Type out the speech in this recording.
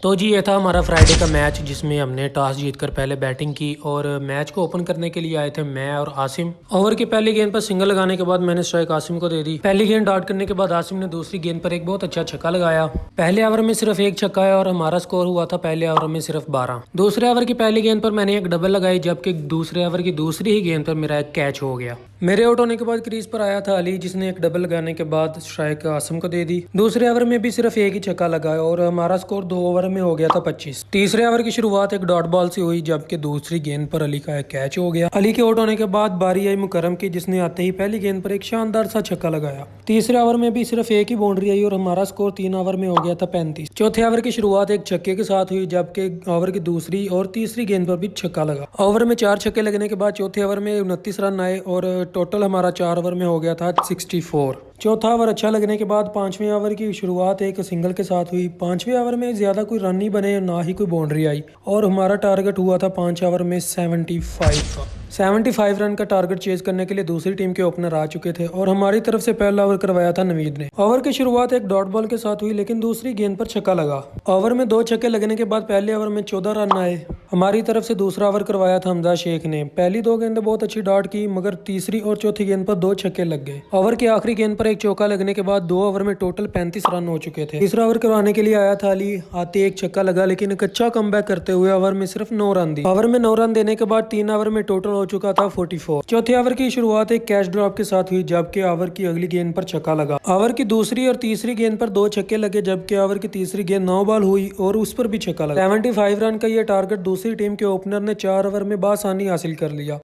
तो जी ये था हमारा फ्राइडे का मैच जिसमें हमने टॉस जीतकर पहले बैटिंग की और मैच को ओपन करने के लिए आए थे मैं और आसिम। ओवर की पहली गेंद पर सिंगल लगाने के बाद मैंने स्ट्राइक आसिम को दे दी। पहली गेंद डॉट करने के बाद आसिम ने दूसरी गेंद पर एक बहुत अच्छा छक्का लगाया। पहले ओवर में सिर्फ एक छक्का है और हमारा स्कोर हुआ था पहले ओवर में सिर्फ 12। दूसरे ओवर की पहली गेंद पर मैंने एक डबल लगाई, जबकि दूसरे ओवर की दूसरी ही गेंद पर मेरा एक कैच हो गया। मेरे आउट होने के बाद क्रीज पर आया था अली, जिसने एक डबल लगाने के बाद स्ट्राइक आसिम को दे दी। दूसरे ओवर में भी सिर्फ एक ही छक्का लगा और हमारा स्कोर 2 ओवर में हो गया था 25। तीसरे ओवर की शुरुआत एक डॉट बॉल से हुई, जबकि दूसरी गेंद पर अली का एक कैच हो गया। अली के आउट होने के बाद बारी आई मुकरम की, जिसने आते ही पहली गेंद पर एक शानदार सा छक्का लगाया। तीसरे ओवर में भी सिर्फ एक ही बाउंड्री आई और हमारा स्कोर 3 ओवर में हो गया था 35। चौथे ओवर की शुरुआत एक छक्के के साथ हुई, जबकि ओवर की दूसरी और तीसरी गेंद पर भी छक्का लगा। ओवर में 4 छक्के लगने के बाद चौथे ओवर में 29 रन आए और टोटल हमारा 4 ओवर में हो गया था 64। चौथा ओवर अच्छा लगने के बाद पांचवें ओवर की शुरुआत एक सिंगल के साथ हुई। पांचवें ओवर में ज्यादा कोई रन नहीं बने, ना ही कोई बाउंड्री आई और हमारा टारगेट हुआ था 5 ओवर में 75 का। 75 रन का टारगेट चेज करने के लिए दूसरी टीम के ओपनर आ चुके थे और हमारी तरफ से पहला ओवर करवाया था नवीद ने। ओवर की शुरुआत एक डॉट बॉल के साथ हुई, लेकिन दूसरी गेंद पर छक्का लगा। ओवर में 2 छक्के लगने के बाद पहले ओवर में 14 रन आए। हमारी तरफ से दूसरा ओवर करवाया था हमजा शेख ने। पहली 2 गेंदें बहुत अच्छी डॉट की, मगर तीसरी और चौथी गेंद पर 2 छक्के लग गए। ओवर की आखिरी गेंद पर एक चौका लगने के बाद 2 ओवर में टोटल 35 रन हो चुके थे। तीसरा ओवर करवाने के लिए आया था अली, आते एक छक्का लगा, लेकिन एक अच्छा कमबैक करते हुए ओवर में सिर्फ 9 रन दी। ओवर में 9 रन देने के बाद 3 ओवर में टोटल हो चुका था 44। चौथे ओवर की शुरुआत एक कैच ड्रॉप के साथ हुई, जबकि ओवर की अगली गेंद पर छक्का लगा। ओवर की दूसरी और तीसरी गेंद पर 2 छक्के लगे, जबकि ओवर की तीसरी गेंद 9 बॉल हुई और उस पर भी छक्का लगा। 75 रन का यह टारगेट दूसरी टीम के ओपनर ने 4 ओवर में बासानी हासिल कर लिया।